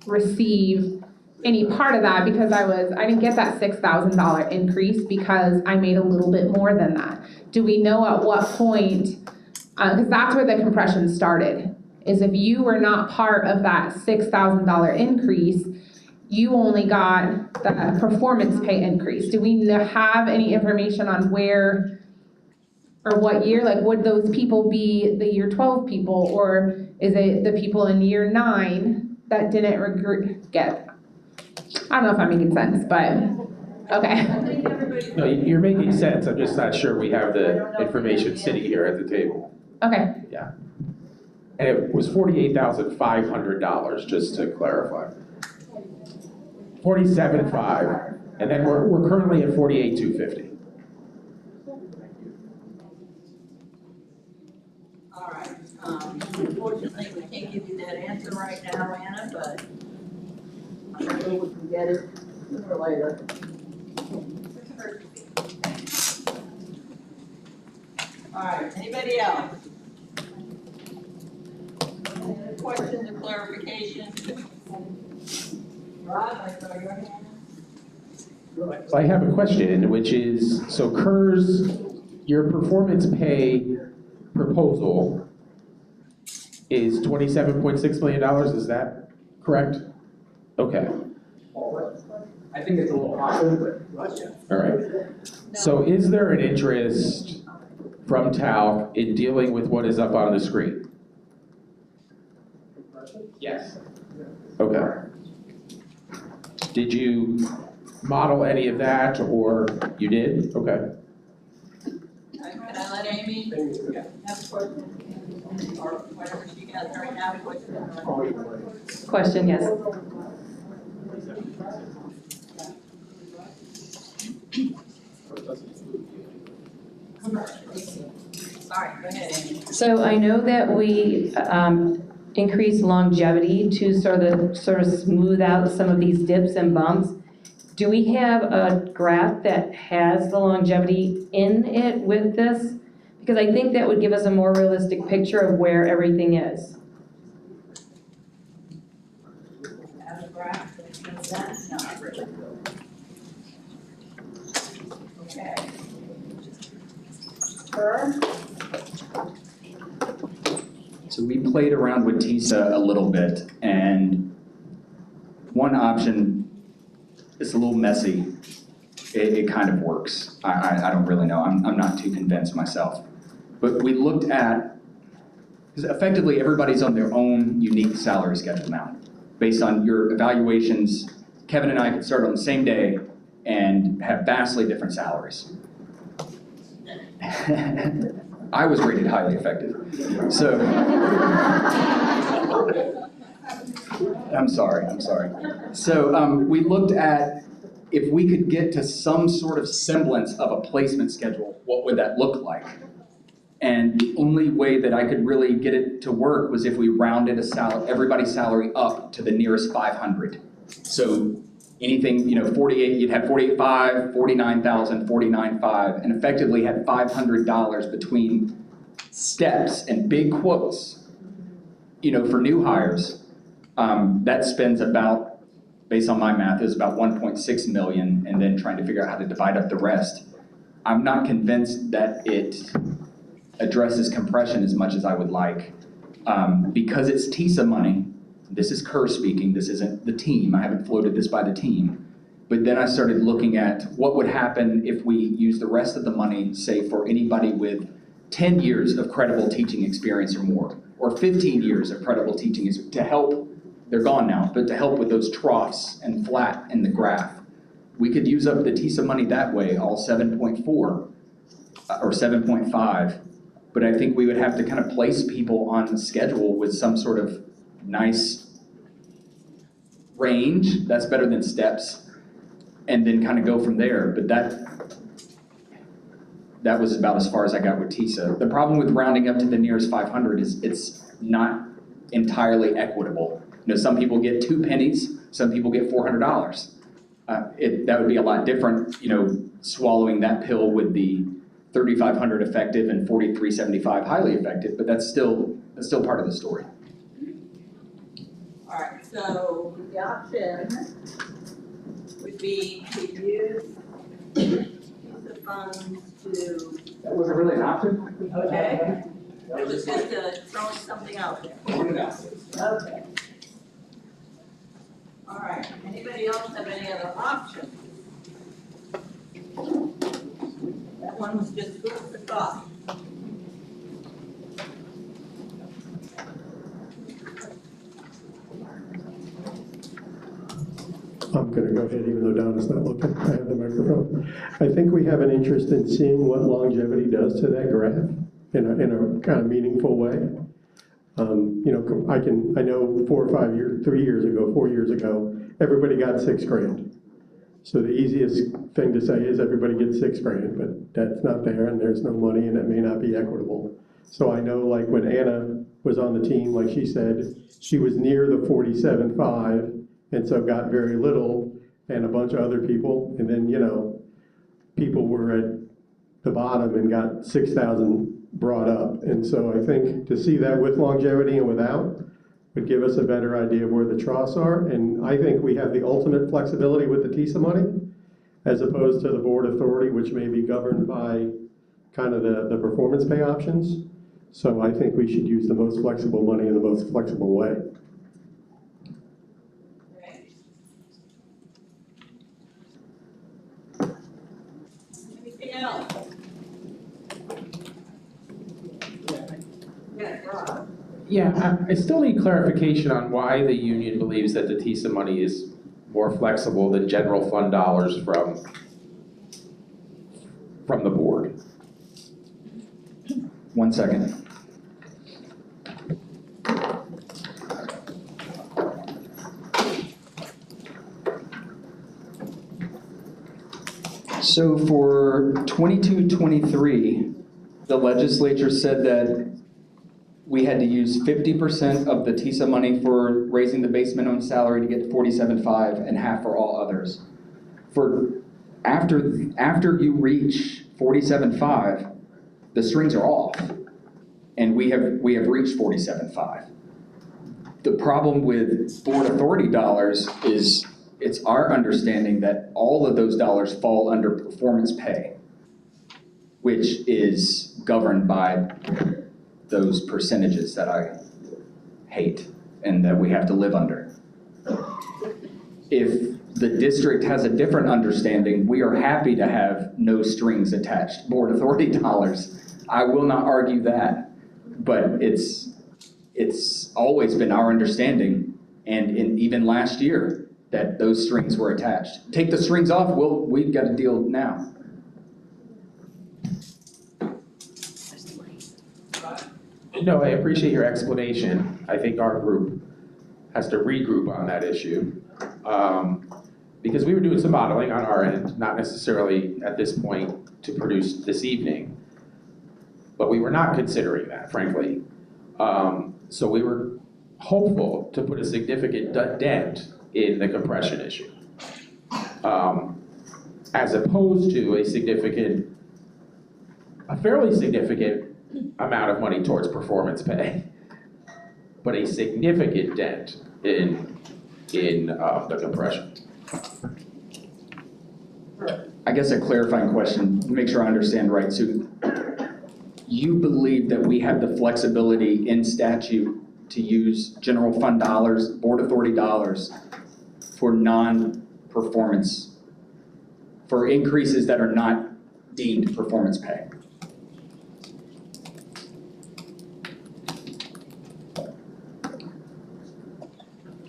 receive any part of that because I didn't get that $6,000 increase because I made a little bit more than that. Do we know at what point, because that's where the compression started, is if you were not part of that $6,000 increase, you only got the performance pay increase. Do we have any information on where or what year? Like, would those people be the year 12 people, or is it the people in year 9 that didn't get? I don't know if I'm making sense, but okay. No, you're making sense. I'm just not sure we have the information sitting here at the table. Okay. Yeah. And it was $48,500, just to clarify. 47.5, and then we're currently at 48,250. All right. Unfortunately, we can't give you that answer right now, Anna, but I'm sure we can get it sooner or later. All right. Anybody else? Any other questions or clarifications? Rob, I saw your hand. So I have a question, which is, so KERS, your performance pay proposal is $27.6 million, is that correct? Okay. I think it's a little higher, but. All right. So is there an interest from TALC in dealing with what is up on the screen? Yes. Okay. Did you model any of that, or you did? Okay. Can I let Amy have a question? Or whatever she has right now, Question, yes. Sorry, go ahead, Amy. So I know that we increased longevity to sort of smooth out some of these dips and bumps. Do we have a graph that has the longevity in it with this? Because I think that would give us a more realistic picture of where everything is. Have a graph that shows that? No. Okay. Kerr? So we played around with TISA a little bit, and one option is a little messy. It kind of works. I don't really know. I'm not too convinced myself. But we looked at, because effectively everybody's on their own unique salary schedule now. Based on your evaluations, Kevin and I could start on the same day and have vastly different salaries. I was rated highly effective. So, I'm sorry. So we looked at if we could get to some sort of semblance of a placement schedule, what would that look like? And the only way that I could really get it to work was if we rounded everybody's salary up to the nearest 500. So anything, 48, you'd have 48.5, 49,000, 49.5, and effectively had $500 between steps and big quotes. For new hires, that spends about, based on my math, is about 1.6 million, and then trying to figure out how to divide up the rest. I'm not convinced that it addresses compression as much as I would like. Because it's TISA money, this is Kerr speaking, this isn't the team, I haven't floated this by the team. But then I started looking at what would happen if we use the rest of the money, say for anybody with 10 years of credible teaching experience or more, or 15 years of credible teaching experience, to help, they're gone now, but to help with those troughs and flat in the graph. We could use up the TISA money that way, all 7.4 or 7.5. But I think we would have to kind of place people on the schedule with some sort of nice range. That's better than steps. And then kind of go from there. But that was about as far as I got with TISA. The problem with rounding up to the nearest 500 is it's not entirely equitable. Some people get 2 pennies, some people get $400. That would be a lot different, swallowing that pill with the 3,500 effective and 4,375 highly effective, but that's still part of the story. All right, so the option would be to use the funds to. That wasn't really an option? Okay. It was just throwing something out there. Okay. All right, anybody else have any other options? That one was just food for thought. I'm going to go ahead, even though Donna's not looking. I have the microphone. I think we have an interest in seeing what longevity does to that graph in a kind of meaningful way. I know 4 years ago, everybody got $6,000. So the easiest thing to say is everybody gets $6,000, but that's not there, and there's no money, and it may not be equitable. So I know, like when Anna was on the team, like she said, she was near the 47.5, and so got very little, and a bunch of other people, and then people were at the bottom and got 6,000 brought up. And so I think to see that with longevity and without would give us a better idea of where the troughs are. And I think we have the ultimate flexibility with the TISA money, as opposed to the board authority, which may be governed by kind of the performance pay options. So I think we should use the most flexible money in the most flexible way. Anything else? Yes, Rob. Yeah, I still need clarification on why the union believes that the TISA money is more flexible than general fund dollars from the board. 1 second. So for 22-23, the legislature said that we had to use 50% of the TISA money for raising the base minimum salary to get to 47.5 and half for all others. After you reach 47.5, the strings are off, and we have reached 47.5. The problem with board authority dollars is it's our understanding that all of those dollars fall under performance pay. which is governed by those percentages that I hate and that we have to live under. If the district has a different understanding, we are happy to have no strings attached board authority dollars. I will not argue that, but it's always been our understanding, and even last year, that those strings were attached. Take the strings off, we've got a deal now. No, I appreciate your explanation. I think our group has to regroup on that issue. Because we were doing some modeling on our end, not necessarily at this point to produce this evening, but we were not considering that, frankly. So we were hopeful to put a significant dent in the compression issue, as opposed to a fairly significant amount of money towards performance pay, but a significant dent in the compression. I guess a clarifying question, make sure I understand right. So you believe that we have the flexibility in statute to use general fund dollars, board authority dollars for non-performance, for increases that are not deemed performance pay?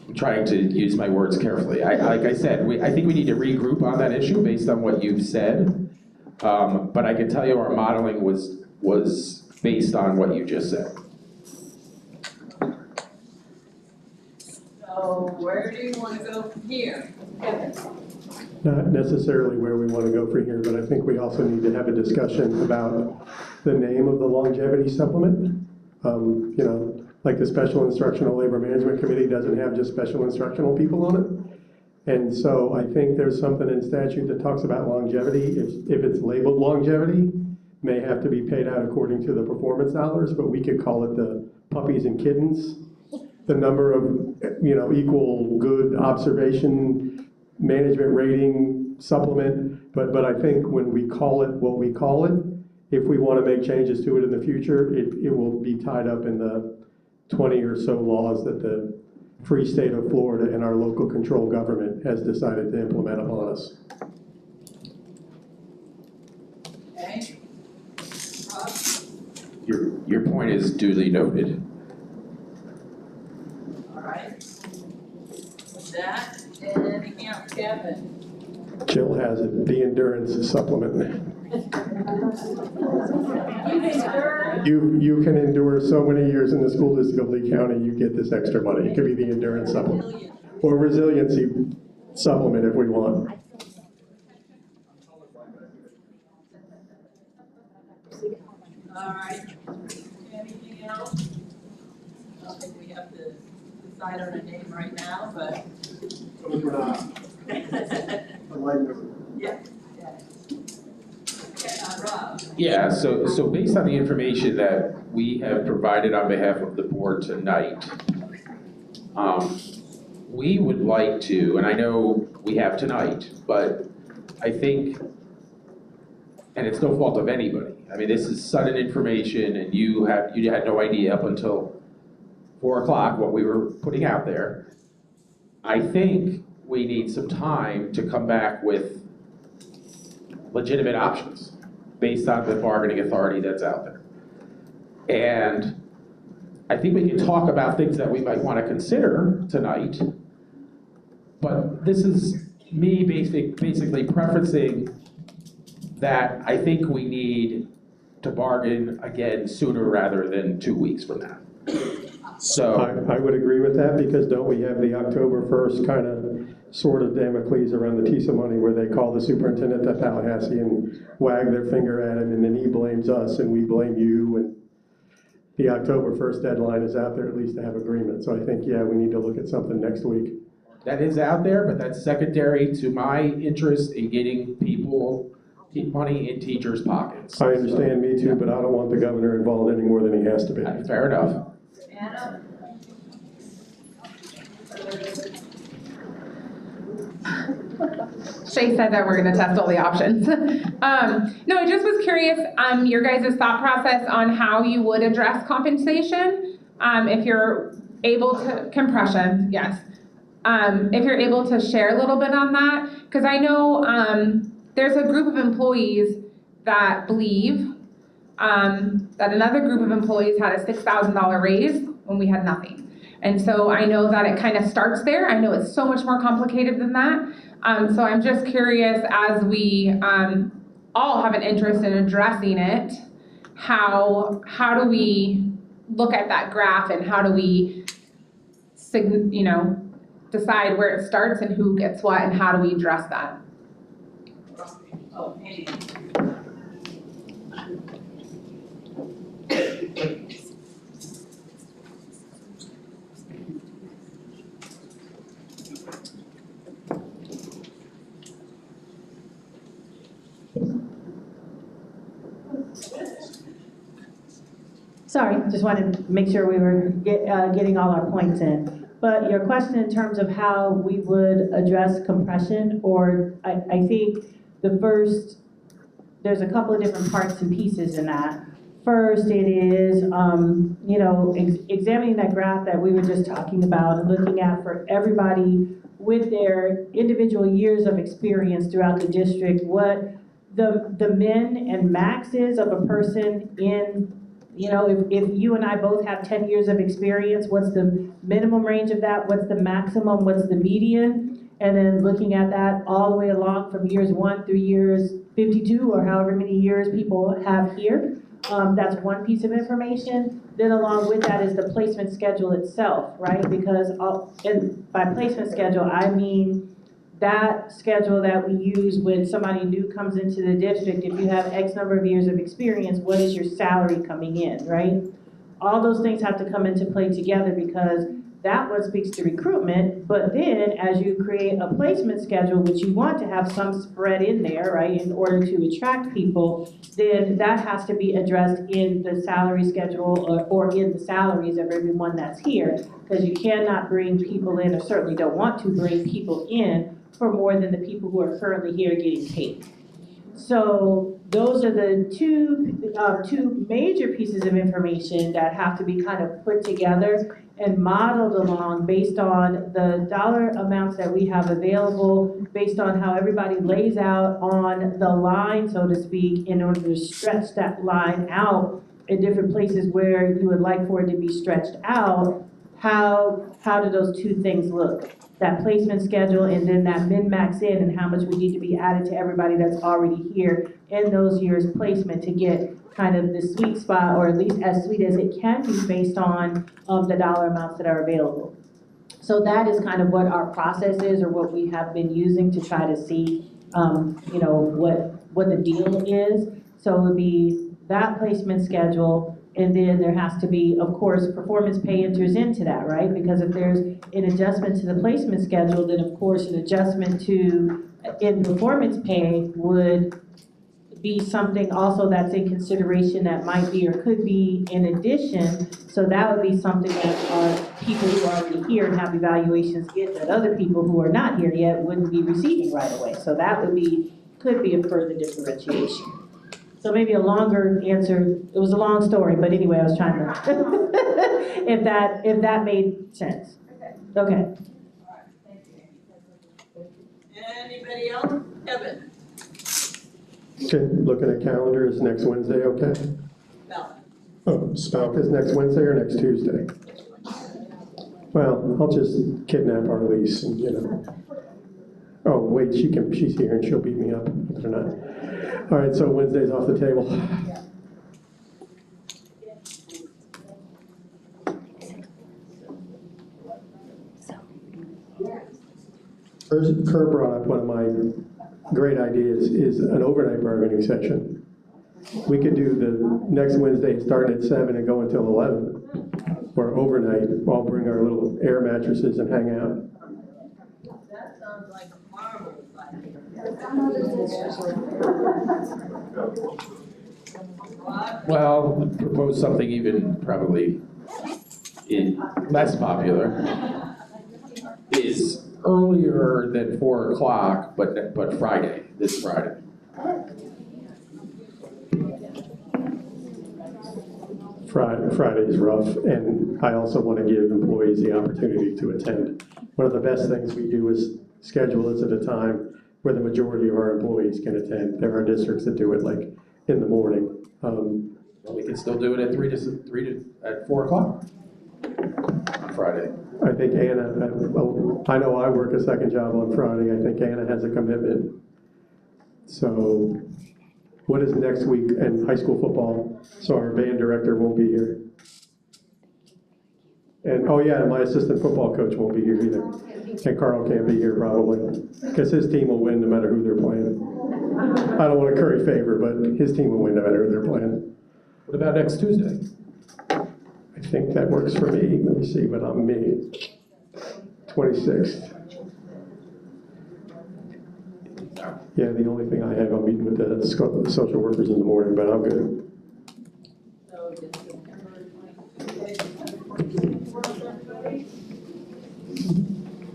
I'm trying to use my words carefully. Like I said, I think we need to regroup on that issue based on what you've said. But I can tell you our modeling was based on what you just said. So where do you want to go from here? Kevin? Not necessarily where we want to go from here, but I think we also need to have a discussion about the name of the longevity supplement. You know, like the Special Instructional Labor Management Committee doesn't have just special instructional people on it. And so I think there's something in statute that talks about longevity. If it's labeled longevity, may have to be paid out according to the performance dollars, but we could call it the puppies and kittens. The number of, you know, equal good observation, management rating supplement. But I think when we call it what we call it, if we want to make changes to it in the future, it will be tied up in the 20 or so laws that the free state of Florida and our local control government has decided to implement upon us. Okay. Your point is duly noted. All right. With that, anything else, Kevin? Jill has it, the endurance supplement. You can endure so many years in the school district of Lee County, you get this extra money. It could be the endurance supplement or resiliency supplement if we want. All right. Anything else? I don't think we have to decide on a name right now, but. Yeah. Okay, Rob. Yeah, so based on the information that we have provided on behalf of the board tonight, we would like to, and I know we have tonight, but I think, and it's no fault of anybody, I mean, this is sudden information and you had no idea up until 4 o'clock what we were putting out there. I think we need some time to come back with legitimate options based on the bargaining authority that's out there. And I think we can talk about things that we might want to consider tonight, but this is me basically prefacing that I think we need to bargain again sooner rather than 2 weeks from now. So I would agree with that, because don't we have the October 1st kind of sort of Damocles around the TISA money where they call the superintendent at Tallahassee and wag their finger at him, and then he blames us and we blame you, and the October 1st deadline is out there at least to have agreement. So I think, yeah, we need to look at something next week. that is out there, but that's secondary to my interest in getting money in teachers' pockets. I understand, me too, but I don't want the governor involved any more than he has to be. Fair enough. Anna? Shay said that we're gonna test all the options. No, I just was curious, your guys' thought process on how you would address compensation. If you're able to, compression, yes. If you're able to share a little bit on that, because I know there's a group of employees that believe that another group of employees had a $6,000 raise when we had nothing. And so I know that it kind of starts there. I know it's so much more complicated than that. So I'm just curious, as we all have an interest in addressing it, how do we look at that graph and how do we, decide where it starts and who gets what and how do we address that? Oh, hey. Sorry, just wanted to make sure we were getting all our points in. But your question in terms of how we would address compression, or I think there's a couple of different parts and pieces in that. First, it is, examining that graph that we were just talking about and looking at for everybody with their individual years of experience throughout the district, what the min and max is of a person in, if you and I both have 10 years of experience, what's the minimum range of that? What's the maximum? What's the median? And then looking at that all the way along from years 1 through years 52 or however many years people have here. That's one piece of information. Then along with that is the placement schedule itself, right? Because by placement schedule, I mean that schedule that we use when somebody new comes into the district. If you have X number of years of experience, what is your salary coming in, right? All those things have to come into play together because that one speaks to recruitment, but then as you create a placement schedule, which you want to have some spread in there, right, in order to attract people, then that has to be addressed in the salary schedule or in the salaries of everyone that's here, because you cannot bring people in, or certainly don't want to bring people in for more than the people who are currently here getting paid. So those are the two major pieces of information that have to be kind of put together and modeled along based on the dollar amounts that we have available, based on how everybody lays out on the line, so to speak, in order to stretch that line out in different places where you would like for it to be stretched out. How do those two things look? That placement schedule and then that min-max in, and how much would need to be added to everybody that's already here in those years' placement to get kind of the sweet spot, or at least as sweet as it can be based on the dollar amounts that are available. So that is kind of what our process is, or what we have been using to try to see, what the deal is. So it would be that placement schedule, and then there has to be, of course, performance pay enters into that, right? Because if there's an adjustment to the placement schedule, then of course an adjustment in performance pay would be something also that's in consideration that might be or could be in addition. So that would be something that our people who are already here and have evaluations get that other people who are not here yet wouldn't be receiving right away. So that could be a further differentiation. So maybe a longer answer. It was a long story, but anyway, I was trying to, if that made sense. Okay. All right, thank you. Anybody else? Kevin? Okay, looking at calendar, is next Wednesday okay? No. Oh, Spout is next Wednesday or next Tuesday? Well, I'll just kidnap our lease and, Oh, wait, she's here and she'll beat me up if they're not. All right, so Wednesday's off the table. Kerr brought up one of my great ideas, is an overnight bargaining session. We could do the next Wednesday starting at 7 and go until 11, or overnight. I'll bring our little air mattresses and hang out. That sounds like a marvelous idea. Well, propose something even probably less popular, is earlier than 4 o'clock, but Friday, this Friday. Friday is rough, and I also want to give employees the opportunity to attend. One of the best things we do is schedule this at a time where the majority of our employees can attend. There are districts that do it like in the morning. We can still do it at 4 o'clock on Friday. I think Anna, I know I work a second job on Friday. I think Anna has a commitment. So what is next week in high school football? So our band director won't be here. And, oh yeah, my assistant football coach won't be here either. And Carl can't be here probably, because his team will win no matter who they're playing. I don't want to curry favor, but his team will win no matter who they're playing. What about next Tuesday? I think that works for me. Let me see, but I'm me. 26th. Yeah, the only thing I have, I'm meeting with the social workers in the morning, but I'm good.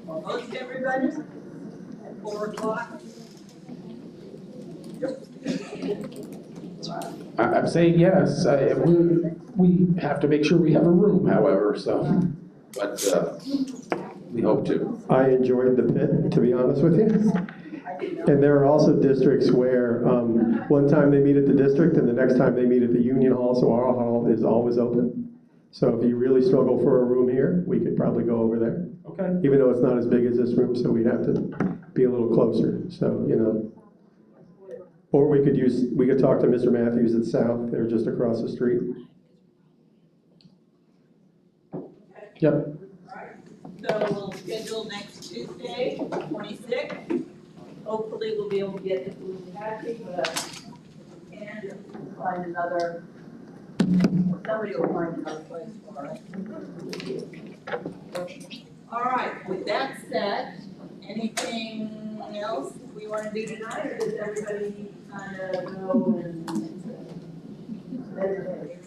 Most everybody at 4 o'clock? I'm saying yes. We have to make sure we have a room, however, so, but we hope to. I enjoyed the pit, to be honest with you. And there are also districts where one time they meet at the district and the next time they meet at the union hall, so our hall is always open. So if you really struggle for a room here, we could probably go over there. Okay. Even though it's not as big as this room, so we'd have to be a little closer, so, you know. Or we could talk to Mr. Matthews at South, they're just across the street. Yep. So we'll schedule next Tuesday, 26th. Hopefully we'll be able to get it to Kathy, and we'll find another, somebody will find another place for us. All right, with that said, anything else we want to do tonight, or does everybody kind of know and?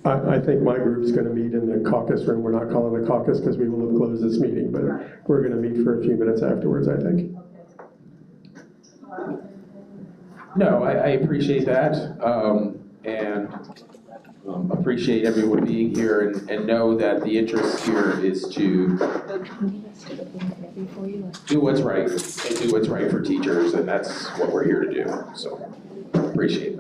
I think my group's gonna meet in the caucus room. We're not calling it a caucus because we will have closed this meeting, but we're gonna meet for a few minutes afterwards, I think. No, I appreciate that, and appreciate everyone being here and know that the interest here is to do what's right and do what's right for teachers, and that's what we're here to do, so appreciate that.